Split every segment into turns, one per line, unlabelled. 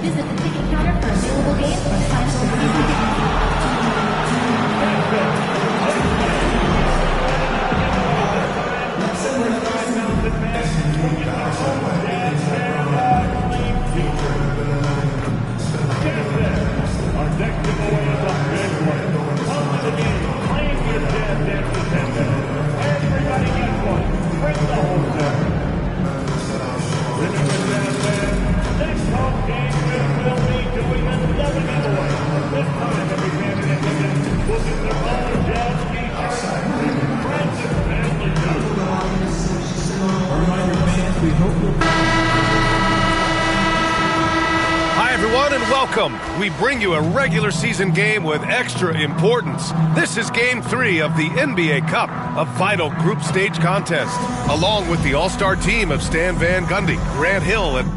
Visit the ticket counter for available games or sign up for season
Our next giveaway is a big one. Come to the game, claim your Jazz Dance attendant. Everybody gets one. Bring the whole set. Remember, Jazz fans, next home game we will be doing another giveaway. This time, every fan in attendance will get their own Jazz t-shirt. Friends and family too.
Reminder fans, we hope you'll...
Hi, everyone, and welcome. We bring you a regular season game with extra importance. This is Game 3 of the NBA Cup, a vital group stage contest, along with the all-star team of Stan Van Gundy, Grant Hill, and...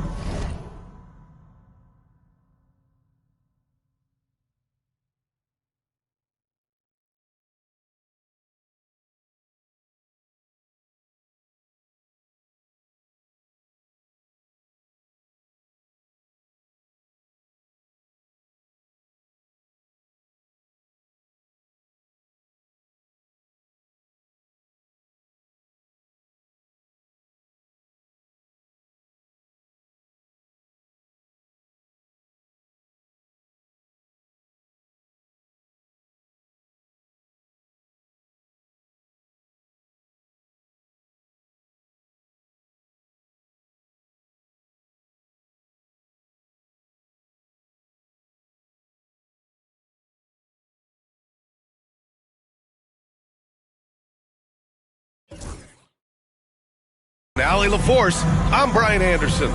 Allie LaForce, I'm Brian Anderson.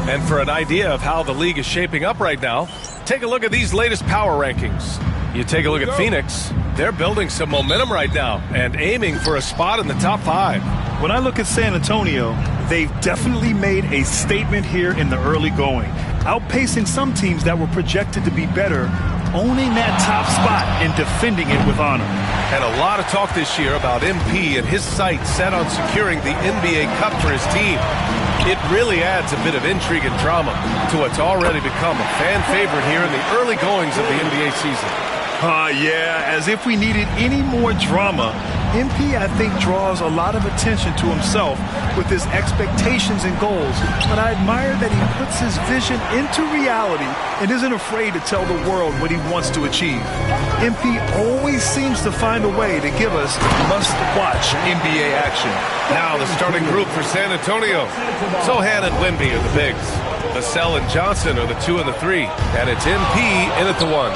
And for an idea of how the league is shaping up right now, take a look at these latest power rankings. You take a look at Phoenix, they're building some momentum right now and aiming for a spot in the top 5.
When I look at San Antonio, they've definitely made a statement here in the early going, outpacing some teams that were projected to be better, owning that top spot and defending it with honor.
And a lot of talk this year about MP and his sights set on securing the NBA Cup for his team. It really adds a bit of intrigue and drama to what's already become a fan favorite here in the early goings of the NBA season.
Yeah, as if we needed any more drama. MP, I think, draws a lot of attention to himself with his expectations and goals, but I admire that he puts his vision into reality and isn't afraid to tell the world what he wants to achieve. MP always seems to find a way to give us must-watch NBA action.
Now the starting group for San Antonio. Sohan and Wemby are the bigs. Vassell and Johnson are the 2 and the 3. And it's MP in at the 1.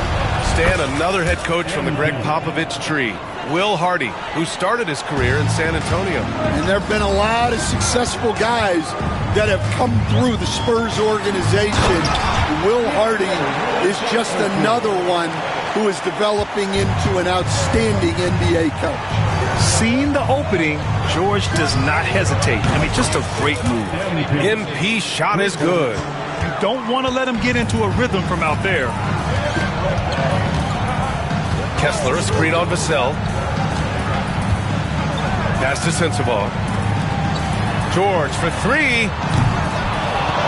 Stan, another head coach from the Greg Popovich tree. Will Hardy, who started his career in San Antonio.
And there have been a lot of successful guys that have come through the Spurs organization. Will Hardy is just another one who is developing into an outstanding NBA coach.
Seeing the opening, George does not hesitate. I mean, just a great move.
MP shot is good.
You don't want to let him get into a rhythm from out there.
Kessler, a screen on Vassell. Pass to Sensabaugh. George for 3.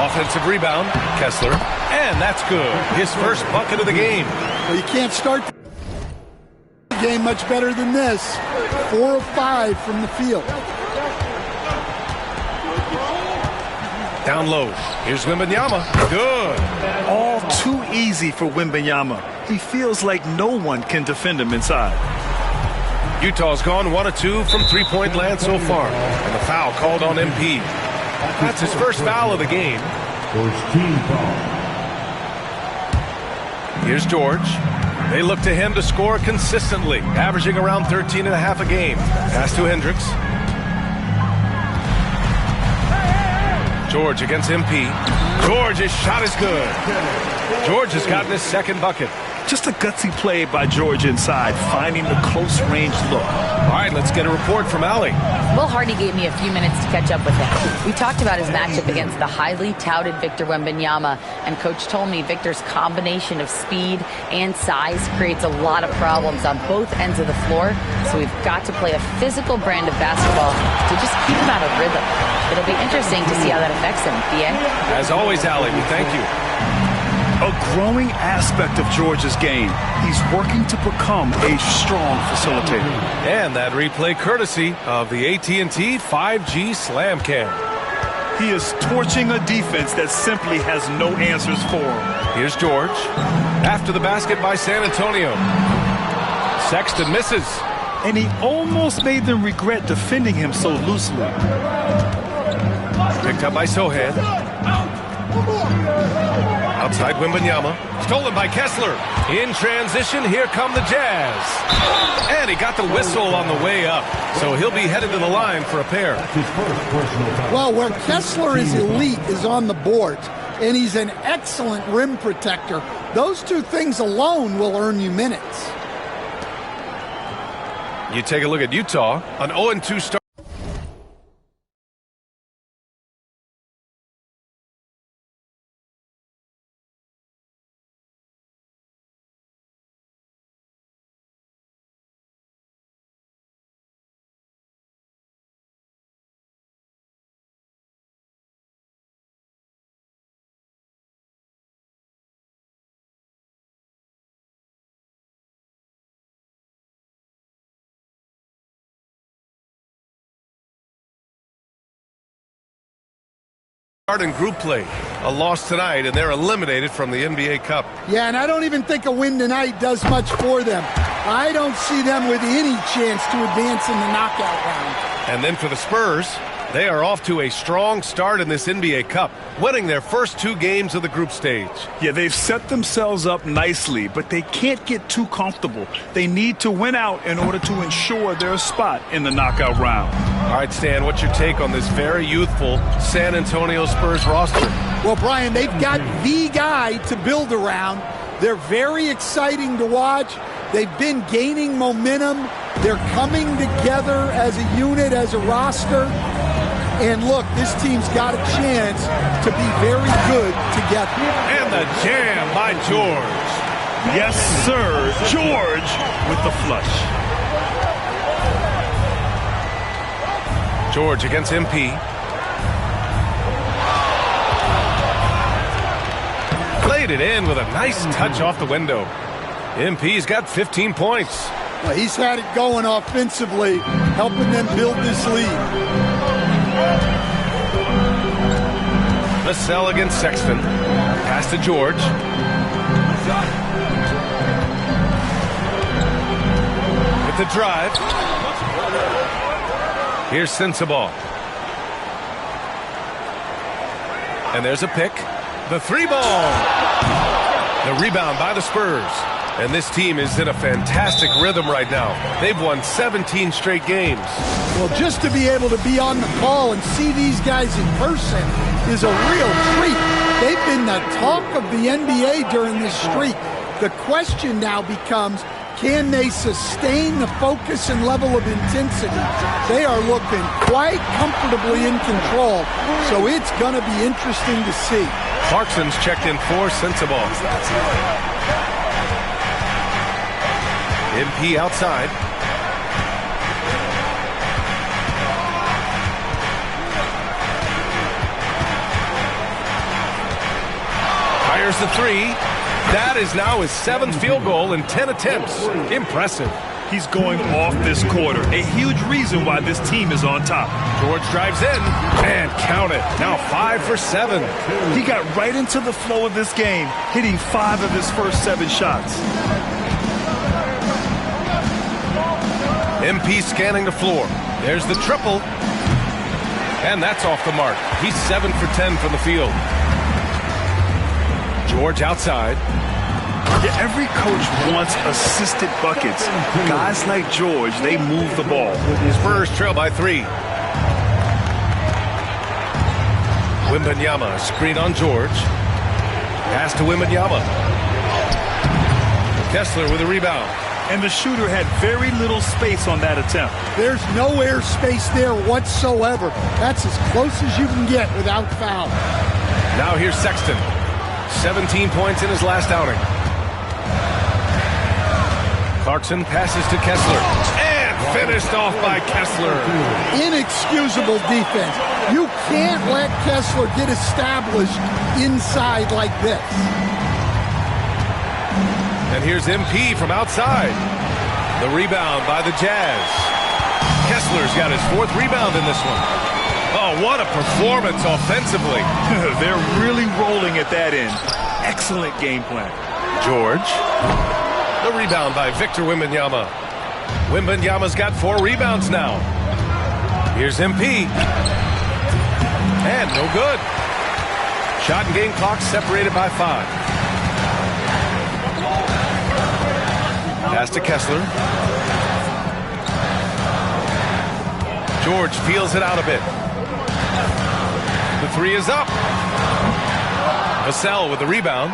Offensive rebound, Kessler. And that's good. His first bucket of the game.
Well, you can't start the game much better than this. 4 of 5 from the field.
Down low. Here's Wembanyama. Good.
All too easy for Wembanyama. He feels like no one can defend him inside.
Utah's gone 1 of 2 from three-point land so far. And the foul called on MP. That's his first foul of the game. Here's George. They look to him to score consistently, averaging around 13.5 a game. Pass to Hendricks. George against MP. George's shot is good. George has gotten his second bucket.
Just a gutsy play by George inside, finding the close-range look.
All right, let's get a report from Allie.
Will Hardy gave me a few minutes to catch up with him. We talked about his matchup against the highly touted Victor Wembanyama, and Coach told me Victor's combination of speed and size creates a lot of problems on both ends of the floor, so we've got to play a physical brand of basketball to just keep him out of rhythm. It'll be interesting to see how that affects him, BA.
As always, Allie, we thank you.
growing aspect of George's game. He's working to become a strong facilitator.
And that replay courtesy of the AT&T 5G Slam Cam.
He is torching a defense that simply has no answers for him.
Here's George. After the basket by San Antonio. Sexton misses.
And he almost made them regret defending him so loosely.
Picked up by Sohan. Outside Wembanyama. Stolen by Kessler. In transition, here come the Jazz. And he got the whistle on the way up. So he'll be headed to the line for a pair.
Well, where Kessler is elite is on the boards, and he's an excellent rim protector. Those two things alone will earn you minutes.
You take a look at Utah, an 0-2 start. In group play, a loss tonight, and they're eliminated from the NBA Cup.
Yeah, and I don't even think a win tonight does much for them. I don't see them with any chance to advance in the knockout round.
And then for the Spurs, they are off to a strong start in this NBA Cup, winning their first 2 games of the group stage.
Yeah, they've set themselves up nicely, but they can't get too comfortable. They need to win out in order to ensure their spot in the knockout round.
All right, Stan, what's your take on this very youthful San Antonio Spurs roster?
Well, Brian, they've got the guy to build around. They're very exciting to watch. They've been gaining momentum. They're coming together as a unit, as a roster. And look, this team's got a chance to be very good together.
And the jam by George.
Yes, sir. George with the flush.
George against MP. Played it in with a nice touch off the window. MP's got 15 points.
Well, he's had it going offensively, helping them build this lead.
Vassell against Sexton. Pass to George. With the drive. Here's Sensabaugh. And there's a pick. The 3-ball. The rebound by the Spurs. And this team is in a fantastic rhythm right now. They've won 17 straight games.
Well, just to be able to be on the call and see these guys in person is a real treat. They've been the talk of the NBA during this streak. The question now becomes, can they sustain the focus and level of intensity? They are looking quite comfortably in control, so it's going to be interesting to see.
Clarkson's checked in for Sensabaugh. MP outside. Fires the 3. That is now his 7th field goal in 10 attempts. Impressive.
He's going off this quarter. A huge reason why this team is on top.
George drives in and count it. Now 5 for 7.
He got right into the flow of this game, hitting 5 of his first 7 shots.
MP scanning the floor. There's the triple. And that's off the mark. He's 7 for 10 from the field. George outside.
Yeah, every coach wants assisted buckets. Guys like George, they move the ball.
Spurs trail by 3. Wembanyama, screen on George. Pass to Wembanyama. Kessler with a rebound.
And the shooter had very little space on that attempt.
There's no air space there whatsoever. That's as close as you can get without foul.
Now here's Sexton. 17 points in his last outing. Clarkson passes to Kessler. And finished off by Kessler.
Inexcusable defense. You can't let Kessler get established inside like this.
And here's MP from outside. The rebound by the Jazz. Kessler's got his 4th rebound in this one. Oh, what a performance offensively.
They're really rolling at that end. Excellent game plan.
George. The rebound by Victor Wembanyama. Wembanyama's got 4 rebounds now. Here's MP. And no good. Shot and game clock separated by 5. Pass to Kessler. George feels it out a bit. The 3 is up. Vassell with the rebound.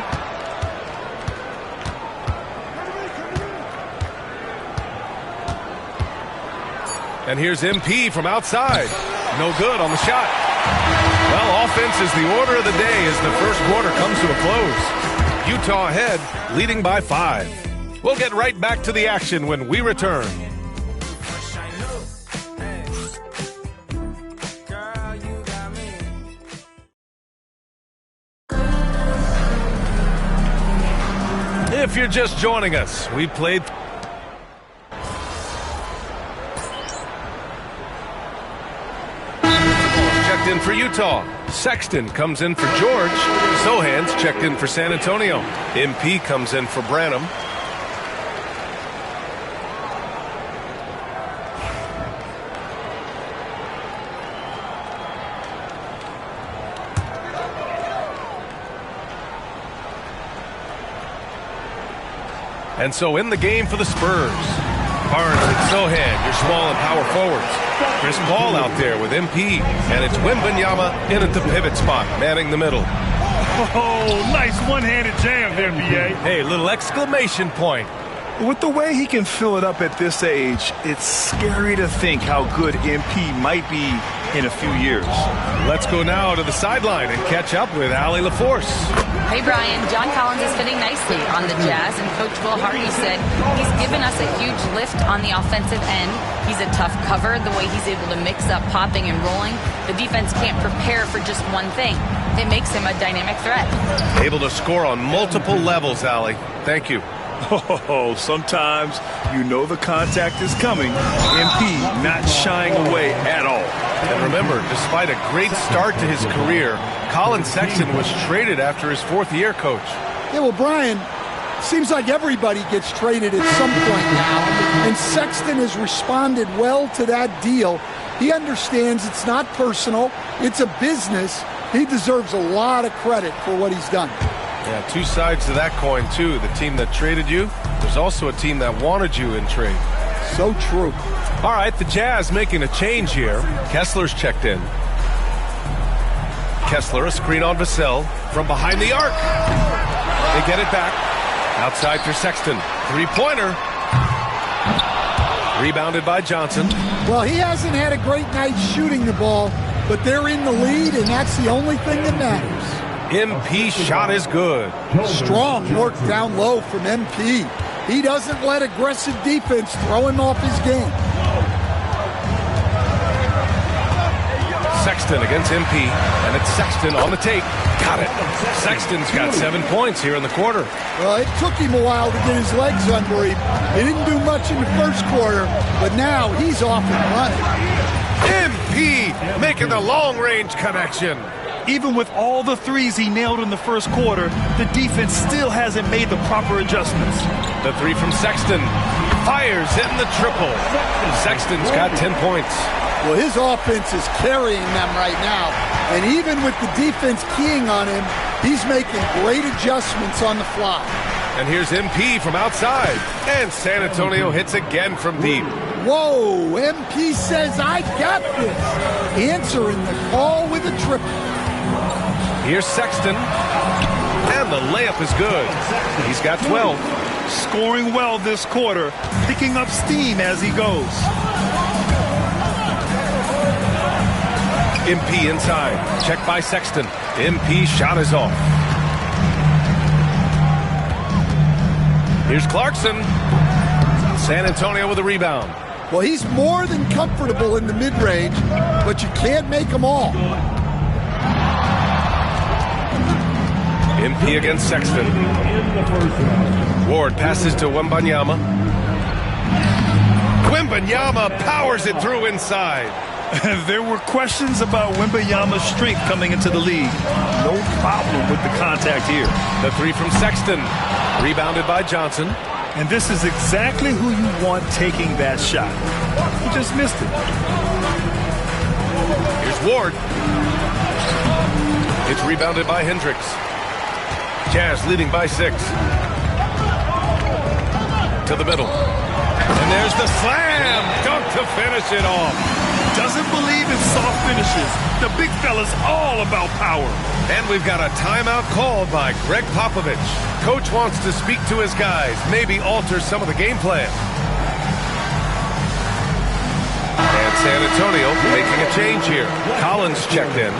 And here's MP from outside. No good on the shot. Well, offense is the order of the day as the first quarter comes to a close. Utah ahead, leading by 5. We'll get right back to the action when we return. If you're just joining us, we played checked in for Utah. Sexton comes in for George. Sohan's checked in for San Antonio. MP comes in for Branham. And so in the game for the Spurs, Barnes and Sohan, your small and power forwards. Chris Paul out there with MP, and it's Wembanyama in at the pivot spot, manning the middle.
Oh, nice one-handed jam there, B.A.
Hey, little exclamation point.
With the way he can fill it up at this age, it's scary to think how good MP might be in a few years.
Let's go now to the sideline and catch up with Allie LaForce.
Hey, Brian. John Collins is fitting nicely on the Jazz, and Coach Will Hardy said he's given us a huge lift on the offensive end. He's a tough cover, the way he's able to mix up popping and rolling. The defense can't prepare for just one thing. It makes him a dynamic threat.
Able to score on multiple levels, Allie. Thank you.
Oh, sometimes you know the contact is coming. MP not shying away at all.
And remember, despite a great start to his career, Colin Sexton was traded after his 4th year, Coach.
Yeah, well, Brian, seems like everybody gets traded at some point now, and Sexton has responded well to that deal. He understands it's not personal, it's a business. He deserves a lot of credit for what he's done.
Yeah, 2 sides to that coin, too. The team that traded you, there's also a team that wanted you in trade.
So true.
All right, the Jazz making a change here. Kessler's checked in. Kessler, a screen on Vassell from behind the arc. They get it back. Outside for Sexton. 3-pointer. Rebounded by Johnson.
Well, he hasn't had a great night shooting the ball, but they're in the lead, and that's the only thing that matters.
MP shot is good.
Strong work down low from MP. He doesn't let aggressive defense throw him off his game.
Sexton against MP, and it's Sexton on the take. Got it. Sexton's got 7 points here in the quarter.
Well, it took him a while to get his legs under him. He didn't do much in the first quarter, but now he's off and running.
MP making the long-range connection.
Even with all the threes he nailed in the first quarter, the defense still hasn't made the proper adjustments.
The 3 from Sexton. Fires in the triple. Sexton's got 10 points.
Well, his offense is carrying them right now. And even with the defense keying on him, he's making great adjustments on the fly.
And here's MP from outside. And San Antonio hits again from deep.
Whoa, MP says, I got this. Answering the call with a triple.
Here's Sexton. And the layup is good. He's got 12.
Scoring well this quarter, picking up steam as he goes.
MP inside. Check by Sexton. MP shot is off. Here's Clarkson. San Antonio with a rebound.
Well, he's more than comfortable in the mid-range, but you can't make them all.
MP against Sexton.
In the first round.
Ward passes to Wembanyama. Wembanyama powers it through inside.
There were questions about Wembanyama's strength coming into the league. No problem with the contact here.
The three from Sexton. Rebounded by Johnson.
And this is exactly who you want taking that shot. He just missed it.
Here's Ward. It's rebounded by Hendricks. Jazz leading by 6. To the middle. And there's the slam. Dunk to finish it off.
Doesn't believe in soft finishes. The big fella's all about power.
And we've got a timeout called by Greg Popovich. Coach wants to speak to his guys, maybe alter some of the game plan. And San Antonio making a change here. Collins checked in.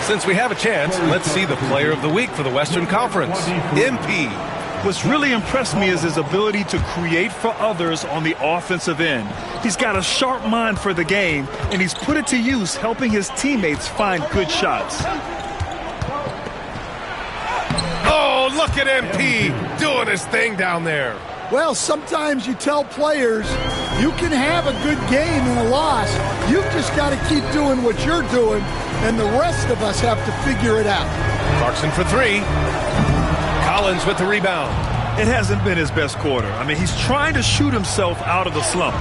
Since we have a chance, let's see the player of the week for the Western Conference, MP.
What's really impressed me is his ability to create for others on the offensive end. He's got a sharp mind for the game, and he's put it to use helping his teammates find good shots.
Oh, look at MP doing his thing down there.
Well, sometimes you tell players you can have a good game and a loss. You've just got to keep doing what you're doing, and the rest of us have to figure it out.
Clarkson for 3. Collins with the rebound.
It hasn't been his best quarter. I mean, he's trying to shoot himself out of the slump.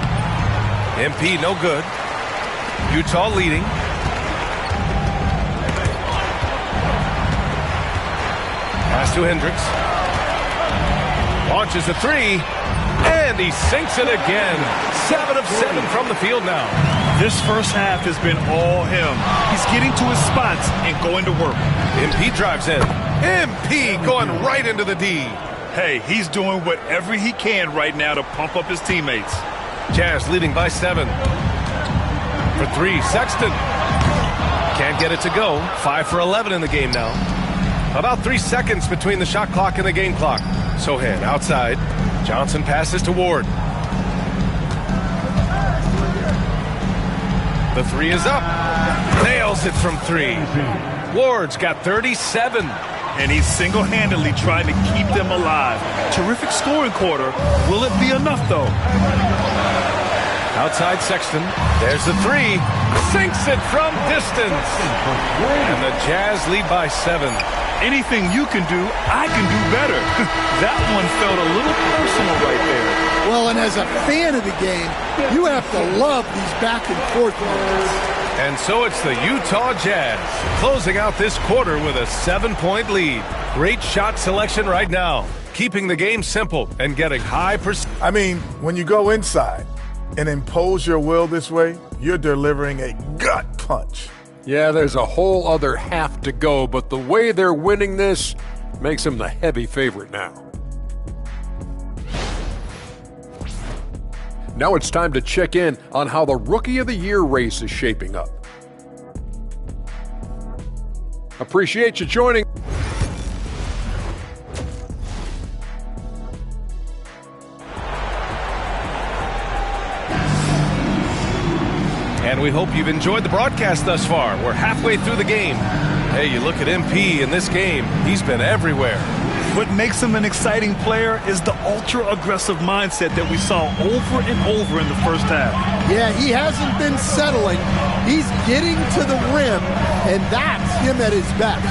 MP no good. Utah leading. Pass to Hendricks. Launches a 3. And he sinks it again. 7 of 7 from the field now.
This first half has been all him. He's getting to his spots and going to work.
MP drives in. MP going right into the D.
Hey, he's doing whatever he can right now to pump up his teammates.
Jazz leading by 7. For 3, Sexton. Can't get it to go. 5 for 11 in the game now. About 3 seconds between the shot clock and the game clock. Sohan outside. Johnson passes to Ward. The 3 is up. Nails it from 3. Ward's got 37.
And he's single-handedly trying to keep them alive. Terrific scoring quarter. Will it be enough, though?
Outside Sexton. There's the 3. Sinks it from distance. And the Jazz lead by 7.
Anything you can do, I can do better. That one felt a little personal right there.
Well, and as a fan of the game, you have to love these back and forth moments.
And so it's the Utah Jazz closing out this quarter with a 7-point lead. Great shot selection right now, keeping the game simple and getting high percent.
I mean, when you go inside and impose your will this way, you're delivering a gut punch.
Yeah, there's a whole other half to go, but the way they're winning this makes them the heavy favorite now. Now it's time to check in on how the Rookie of the Year race is shaping up. Appreciate you joining.
And we hope you've enjoyed the broadcast thus far. We're halfway through the game. Hey, you look at MP in this game, he's been everywhere.
What makes him an exciting player is the ultra-aggressive mindset that we saw over and over in the first half.
Yeah, he hasn't been settling. He's getting to the rim, and that's him at his best.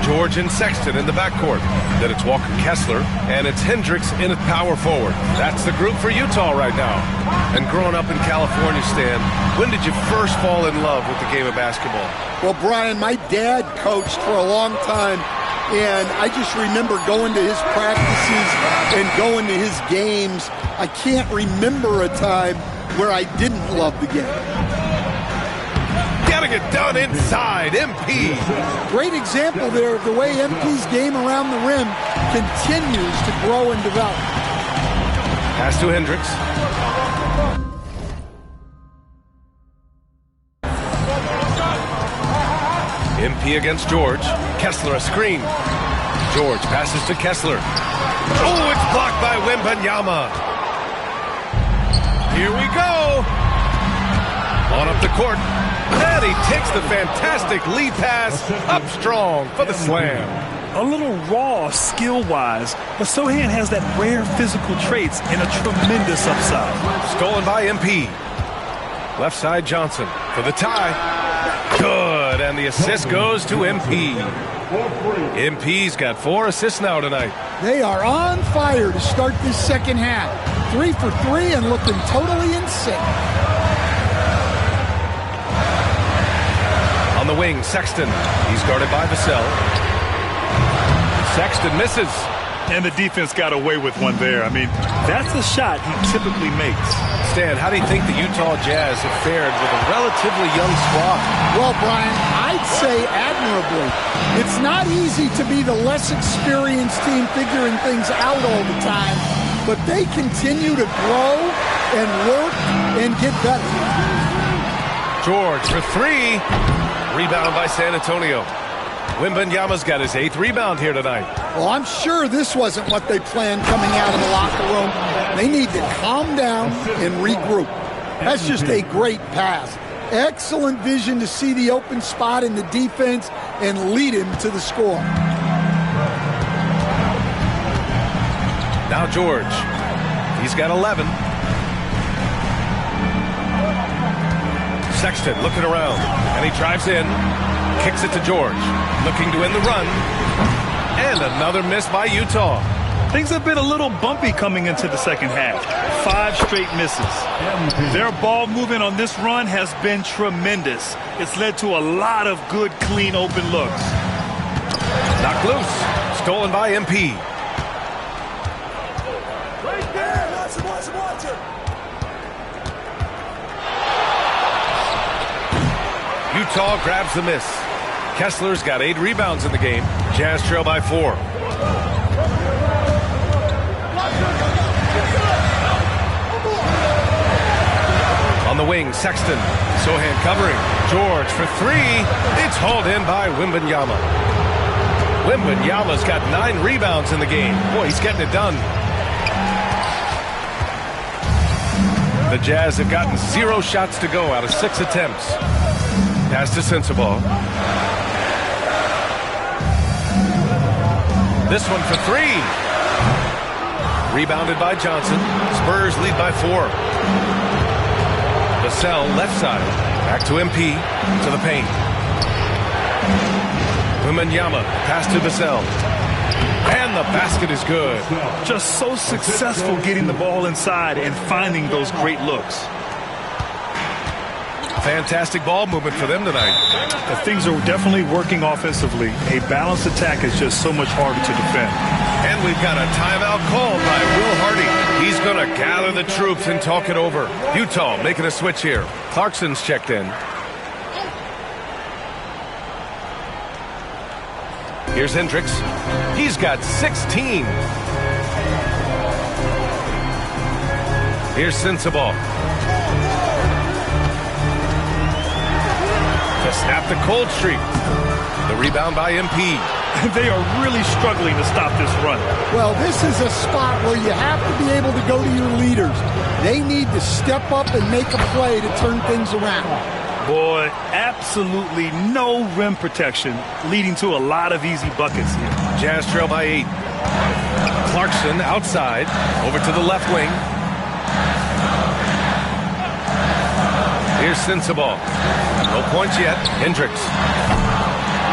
George and Sexton in the backcourt. Then it's Walker Kessler, and it's Hendricks in at power forward. That's the group for Utah right now. And growing up in California, Stan, when did you first fall in love with the game of basketball?
Well, Brian, my dad coached for a long time, and I just remember going to his practices and going to his games. I can't remember a time where I didn't love the game.
Gotta get done inside, MP.
Great example there of the way MP's game around the rim continues to grow and develop.
Pass to Hendricks. MP against George. Kessler a screen. George passes to Kessler. Oh, it's blocked by Wembanyama. Here we go. On up the court. And he takes the fantastic lead pass up strong for the slam.
a little raw skill-wise, but Sohan has that rare physical traits and a tremendous upside.
Stolen by MP. Left side Johnson for the tie. Good, and the assist goes to MP. MP's got 4 assists now tonight.
They are on fire to start this second half. 3 for 3 and looking totally in sync.
On the wing, Sexton. He's guarded by Vassell. Sexton misses.
And the defense got away with one there. I mean, that's a shot he typically makes.
Stan, how do you think the Utah Jazz have fared with a relatively young squad?
Well, Brian, I'd say admirably. It's not easy to be the less experienced team figuring things out all the time, but they continue to grow and work and get better.
George for 3. Rebound by San Antonio. Wembanyama's got his 8th rebound here tonight.
Well, I'm sure this wasn't what they planned coming out of the locker room. They need to calm down and regroup. That's just a great pass. Excellent vision to see the open spot in the defense and lead him to the score.
Now George. He's got 11. Sexton looking around, and he drives in. Kicks it to George, looking to end the run. And another miss by Utah.
Things have been a little bumpy coming into the second half. 5 straight misses. Their ball movement on this run has been tremendous. It's led to a lot of good, clean, open looks.
Knocked loose. Stolen by MP.
Right there. Watch him.
Utah grabs the miss. Kessler's got 8 rebounds in the game. Jazz trail by 4. On the wing, Sexton. Sohan covering. George for 3. It's hauled in by Wembanyama. Wembanyama's got 9 rebounds in the game. Boy, he's getting it done. The Jazz have gotten 0 shots to go out of 6 attempts. Pass to Sensabaugh. This one for 3. Rebounded by Johnson. Spurs lead by 4. Vassell left side. Back to MP. To the paint. Wembanyama. Pass to Vassell. And the basket is good.
Just so successful getting the ball inside and finding those great looks.
Fantastic ball movement for them tonight.
Things are definitely working offensively. A balanced attack is just so much harder to defend.
And we've got a timeout called by Will Hardy. He's going to gather the troops and talk it over. Utah making a switch here. Clarkson's checked in. Here's Hendricks. He's got 16. Here's Sensabaugh. To snap the cold streak. The rebound by MP.
They are really struggling to stop this run.
Well, this is a spot where you have to be able to go to your leaders. They need to step up and make a play to turn things around.
Boy, absolutely no rim protection, leading to a lot of easy buckets here.
Jazz trail by 8. Clarkson outside, over to the left wing. Here's Sensabaugh. No points yet. Hendricks.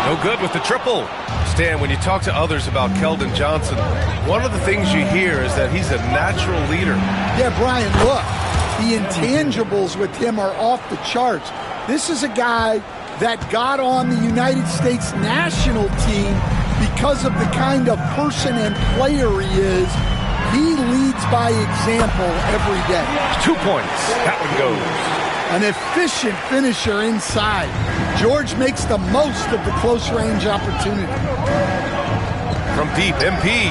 No good with the triple. Stan, when you talk to others about Keldon Johnson, one of the things you hear is that he's a natural leader.
Yeah, Brian, look. The intangibles with him are off the charts. This is a guy that got on the United States national team because of the kind of person and player he is. He leads by example every day.
2 points. That one goes.
An efficient finisher inside. George makes the most of the close-range opportunity.
From deep, MP.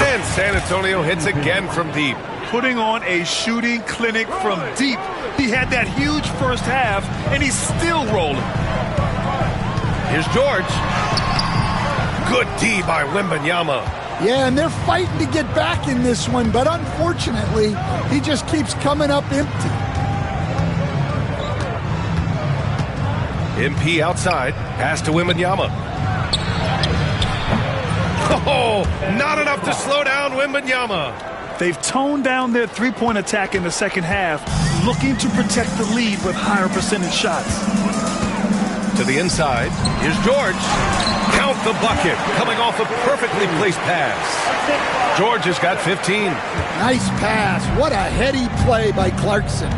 And San Antonio hits again from deep.
Putting on a shooting clinic from deep. He had that huge first half, and he's still rolling.
Here's George. Good D by Wembanyama.
Yeah, and they're fighting to get back in this one, but unfortunately, he just keeps coming up empty.
MP outside. Pass to Wembanyama. Oh, not enough to slow down Wembanyama.
They've toned down their three-point attack in the second half, looking to protect the lead with higher percentage shots.
To the inside. Here's George. Count the bucket. Coming off a perfectly placed pass. George has got 15.
Nice pass. What a heady play by Clarkson.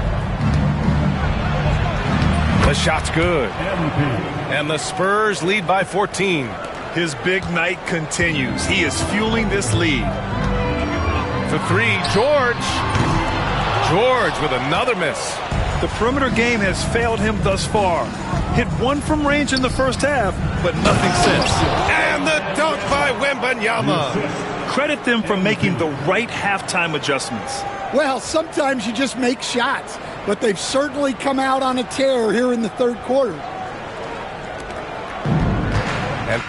The shot's good. And the Spurs lead by 14.
His big night continues. He is fueling this lead.
For three, George. George with another miss.
The perimeter game has failed him thus far. Hit one from range in the first half, but nothing since.
And the dunk by Wembanyama.
Credit them for making the right halftime adjustments.
Well, sometimes you just make shots, but they've certainly come out on a tear here in the third quarter.
And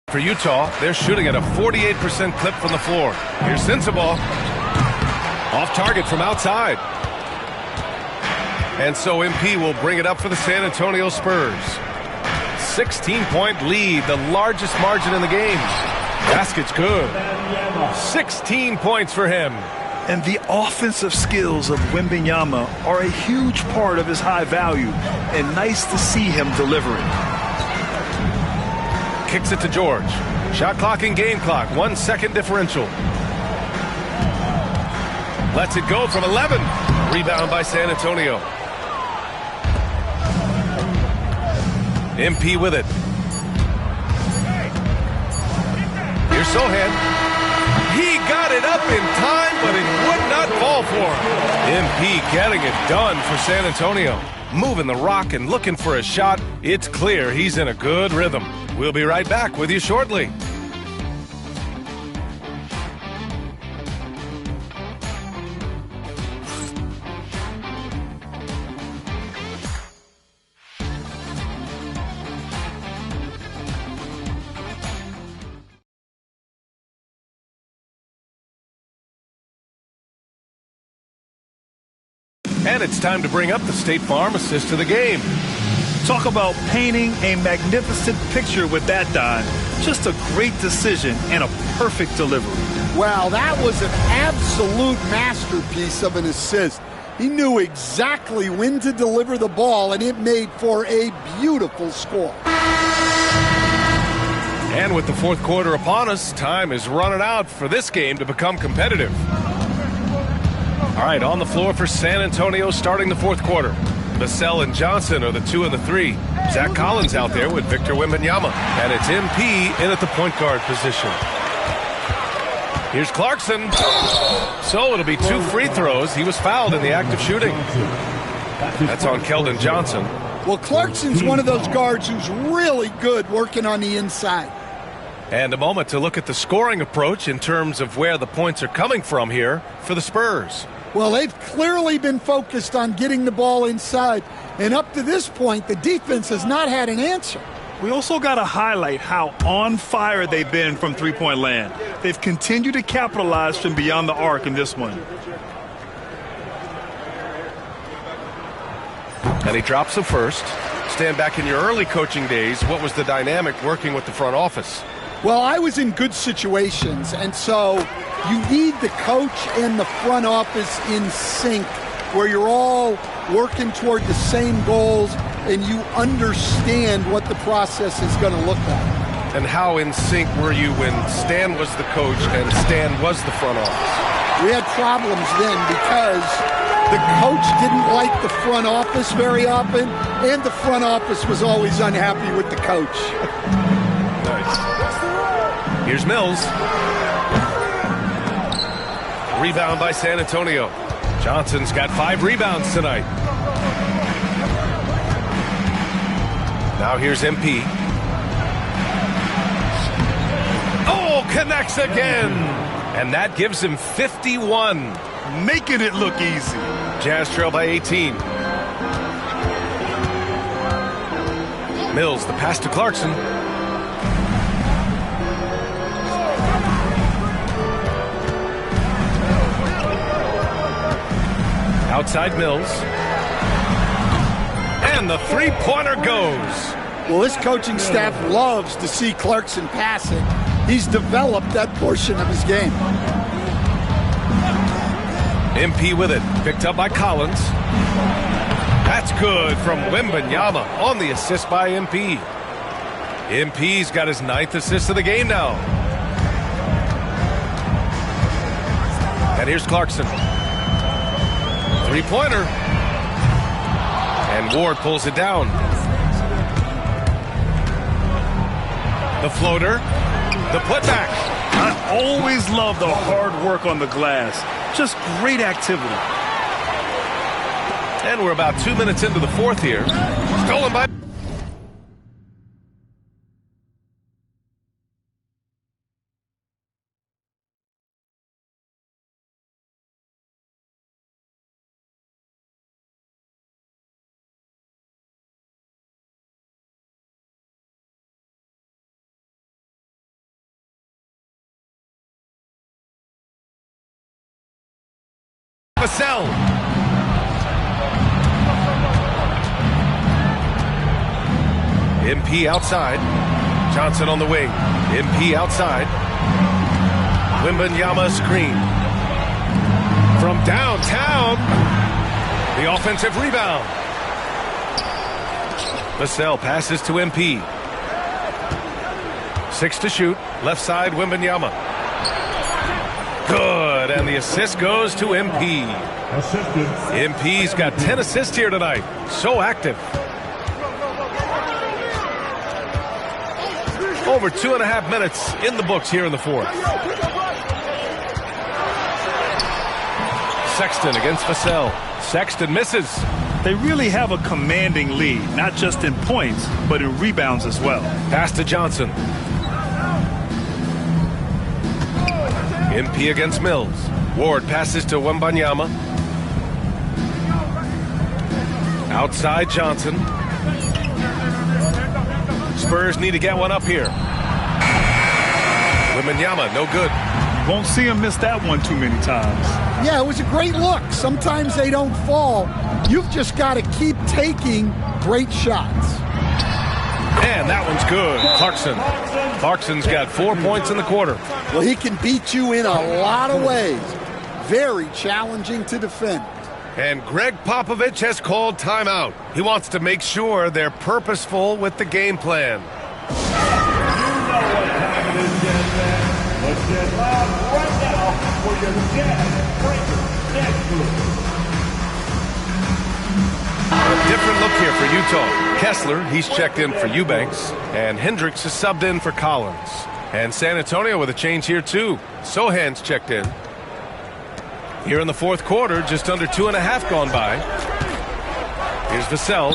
for Utah, they're shooting at a 48% clip from the floor. Here's Sensabaugh. Off target from outside. And so MP will bring it up for the San Antonio Spurs. 16-point lead, the largest margin in the game. Basket's good. 16 points for him.
And the offensive skills of Wembanyama are a huge part of his high value, and nice to see him delivering.
Kicks it to George. Shot clock and game clock. 1 second differential. Lets it go from 11. Rebound by San Antonio. MP with it. Here's Sohan. He got it up in time, but it would not fall for him. MP getting it done for San Antonio. Moving the rock and looking for a shot. It's clear he's in a good rhythm. We'll be right back with you shortly. And it's time to bring up the State Farm assist to the game.
Talk about painting a magnificent picture with that, Don. Just a great decision and a perfect delivery.
Wow, that was an absolute masterpiece of an assist. He knew exactly when to deliver the ball, and it made for a beautiful score.
And with the fourth quarter upon us, time is running out for this game to become competitive. All right, on the floor for San Antonio starting the fourth quarter. Vassell and Johnson are the 2 and the 3. Zach Collins out there with Victor Wembanyama. And it's MP in at the point guard position. Here's Clarkson. So it'll be 2 free throws. He was fouled in the act of shooting. That's on Keldon Johnson.
Well, Clarkson's one of those guards who's really good working on the inside.
And a moment to look at the scoring approach in terms of where the points are coming from here for the Spurs.
Well, they've clearly been focused on getting the ball inside. And up to this point, the defense has not had an answer.
We also got to highlight how on fire they've been from three-point land. They've continued to capitalize from beyond the arc in this one.
And he drops the first. Stan, back in your early coaching days, what was the dynamic working with the front office?
Well, I was in good situations, and so you need the coach and the front office in sync, where you're all working toward the same goals and you understand what the process is going to look like.
And how in sync were you when Stan was the coach and Stan was the front office?
We had problems then because the coach didn't like the front office very often, and the front office was always unhappy with the coach.
Nice. Here's Mills. Rebound by San Antonio. Johnson's got 5 rebounds tonight. Now here's MP. Oh, connects again. And that gives him 51.
Making it look easy.
Jazz trail by 18. Mills, the pass to Clarkson. Outside Mills. And the three-pointer goes.
Well, this coaching staff loves to see Clarkson passing. He's developed that portion of his game.
MP with it, picked up by Collins. That's good from Wembanyama on the assist by MP. MP's got his 9th assist of the game now. And here's Clarkson. Three-pointer. And Ward pulls it down. The floater. The putback.
I always love the hard work on the glass. Just great activity.
And we're about 2 minutes into the fourth here. Stolen by... Vassell. MP outside. Johnson on the wing. MP outside. Wembanyama screen. From downtown. The offensive rebound. Vassell passes to MP. 6 to shoot. Left side Wembanyama. Good, and the assist goes to MP. MP's got 10 assists here tonight. So active. Over 2.5 minutes in the books here in the fourth. Sexton against Vassell. Sexton misses.
They really have a commanding lead, not just in points, but in rebounds as well.
Pass to Johnson. MP against Mills. Ward passes to Wembanyama. Outside Johnson. Spurs need to get one up here. Wembanyama, no good.
Won't see him miss that one too many times.
Yeah, it was a great look. Sometimes they don't fall. You've just got to keep taking great shots.
And that one's good. Clarkson. Clarkson's got 4 points in the quarter.
Well, he can beat you in a lot of ways. Very challenging to defend.
And Greg Popovich has called timeout. He wants to make sure they're purposeful with the game plan.
You know what time it is, gentlemen. Let's get loud right now for your Jazz Breakers next group.
A different look here for Utah. Kessler, he's checked in for Eubanks. And Hendricks is subbed in for Collins. And San Antonio with a change here too. Sohan's checked in. Here in the fourth quarter, just under 2.5 gone by. Here's Vassell.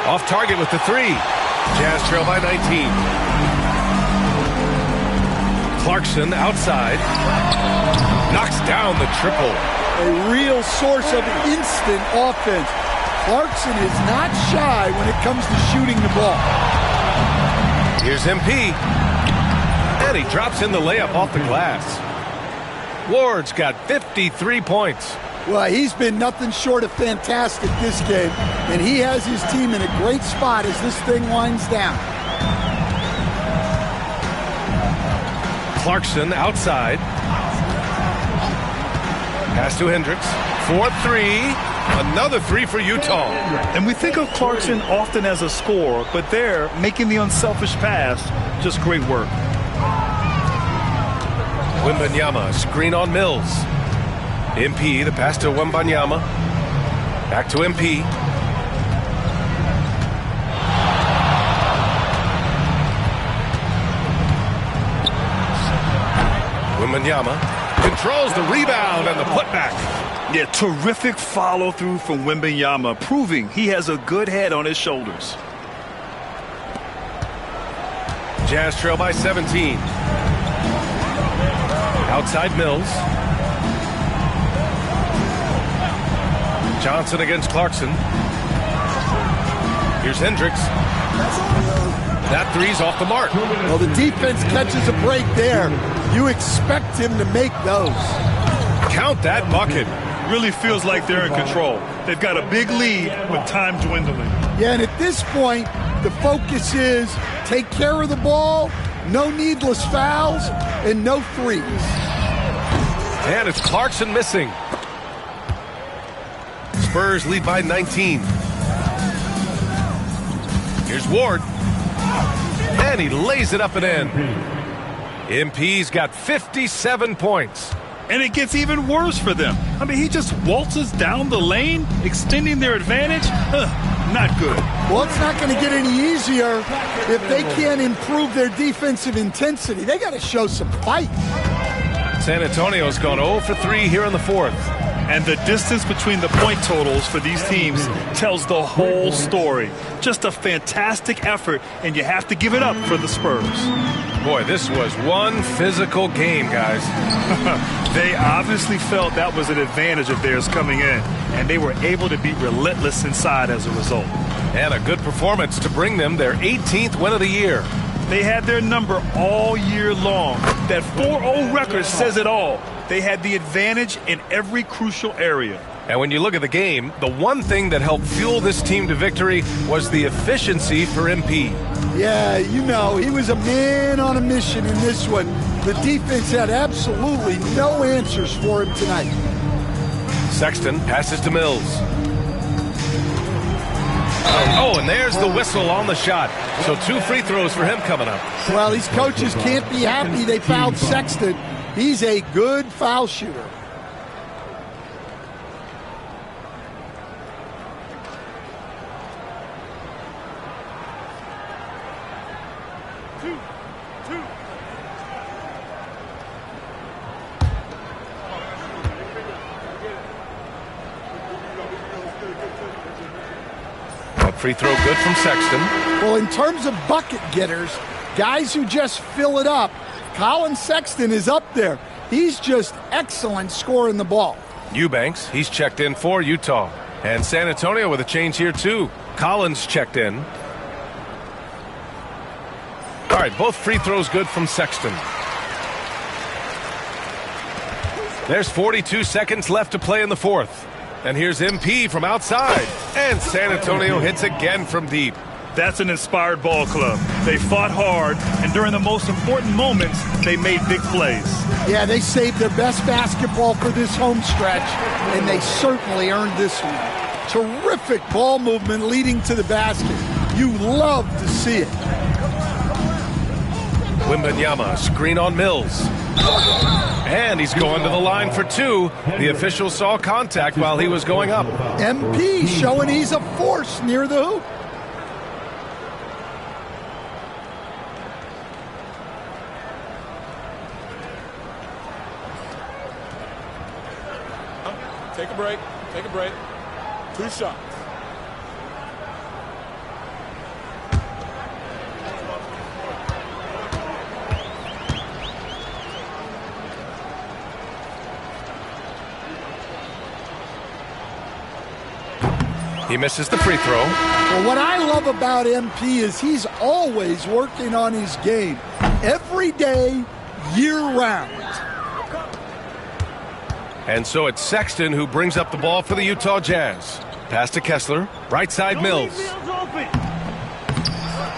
Off target with the three. Jazz trail by 19. Clarkson outside. Knocks down the triple.
A real source of instant offense. Clarkson is not shy when it comes to shooting the ball.
Here's MP. And he drops in the layup off the glass. Ward's got 53 points.
Well, he's been nothing short of fantastic this game, and he has his team in a great spot as this thing winds down.
Clarkson outside. Pass to Hendricks. 4-3. Another three for Utah.
And we think of Clarkson often as a scorer, but there, making the unselfish pass, just great work.
Wembanyama, screen on Mills. MP, the pass to Wembanyama. Back to MP. Wembanyama controls the rebound and the putback.
Yeah, terrific follow-through from Wembanyama, proving he has a good head on his shoulders.
Jazz trail by 17. Outside Mills. Johnson against Clarkson. Here's Hendricks. That three's off the mark.
Well, the defense catches a break there. You expect him to make those.
Count that bucket.
Really feels like they're in control. They've got a big lead with time dwindling.
Yeah, and at this point, the focus is take care of the ball, no needless fouls, and no threes.
And it's Clarkson missing. Spurs lead by 19. Here's Ward. And he lays it up and in. MP's got 57 points.
And it gets even worse for them. I mean, he just waltzes down the lane, extending their advantage. Not good.
Well, it's not going to get any easier if they can't improve their defensive intensity. They got to show some fight.
San Antonio's gone 0 for 3 here in the fourth.
And the distance between the point totals for these teams tells the whole story. Just a fantastic effort, and you have to give it up for the Spurs.
Boy, this was one physical game, guys.
They obviously felt that was an advantage of theirs coming in, and they were able to be relentless inside as a result.
And a good performance to bring them their 18th win of the year.
They had their number all year long. That 4-0 record says it all. They had the advantage in every crucial area.
And when you look at the game, the one thing that helped fuel this team to victory was the efficiency for MP.
Yeah, you know, he was a man on a mission in this one. The defense had absolutely no answers for him tonight.
Sexton passes to Mills. Oh, and there's the whistle on the shot. So 2 free throws for him coming up.
Well, these coaches can't be happy they fouled Sexton. He's a good foul shooter.
Free throw good from Sexton.
Well, in terms of bucket getters, guys who just fill it up, Colin Sexton is up there. He's just excellent scoring the ball.
Eubanks, he's checked in for Utah. And San Antonio with a change here too. Collins checked in. All right, both free throws good from Sexton. There's 42 seconds left to play in the fourth. And here's MP from outside. And San Antonio hits again from deep.
That's an inspired ball club. They fought hard, and during the most important moments, they made big plays.
Yeah, they saved their best basketball for this home stretch, and they certainly earned this one. Terrific ball movement leading to the basket. You love to see it.
Wembanyama, screen on Mills. And he's going to the line for 2. The official saw contact while he was going up.
MP showing he's a force near the hoop.
Take a break. Take a break. 2 shots.
He misses the free throw. Well, what I love about MP is he's always working on his game. Every day, year-round.
And so it's Sexton who brings up the ball for the Utah Jazz. Pass to Kessler. Right side Mills.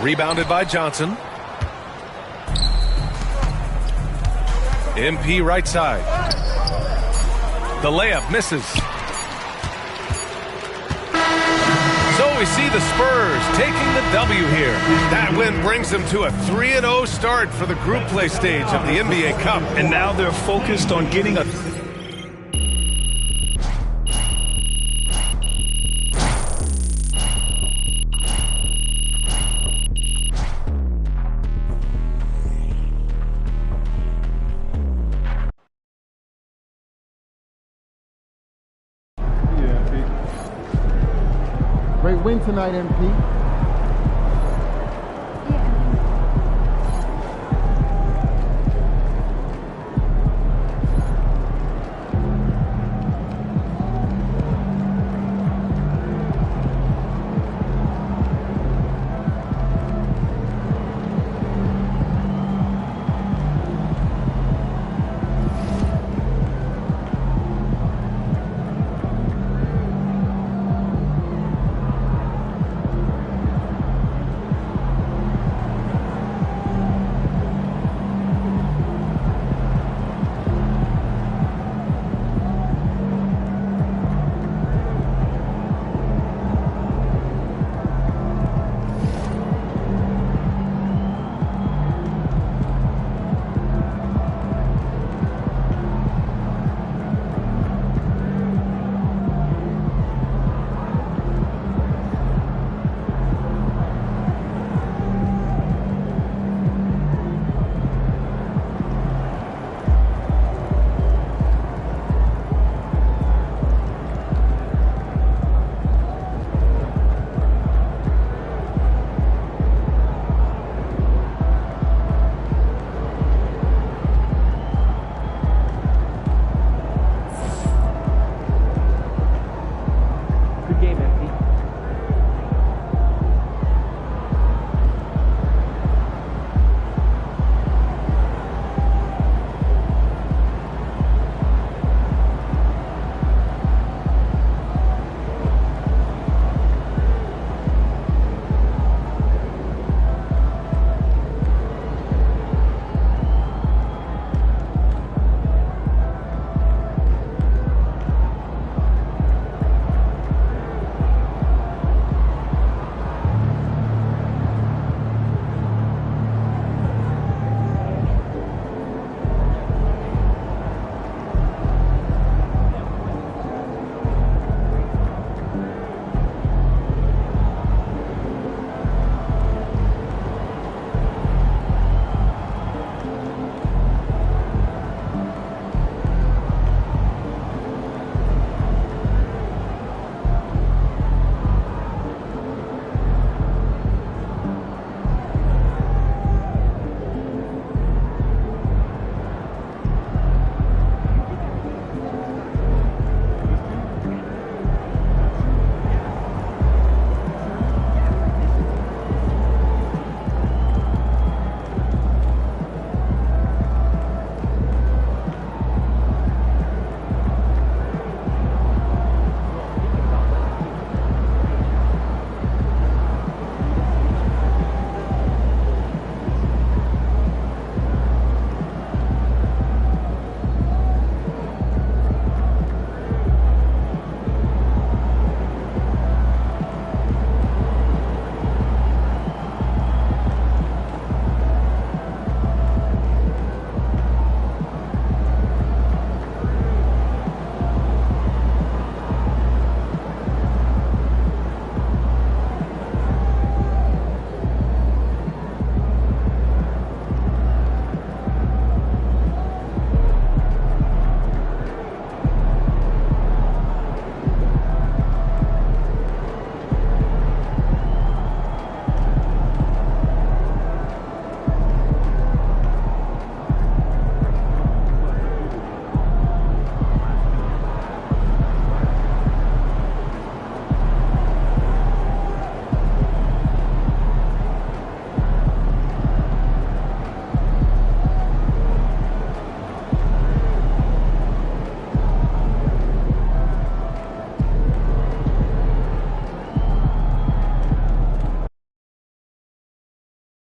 Rebounded by Johnson. MP right side. The layup misses. So we see the Spurs taking the W here. That win brings them to a 3-0 start for the group play stage of the NBA Cup.
And now they're focused on getting a...
Great win tonight, MP.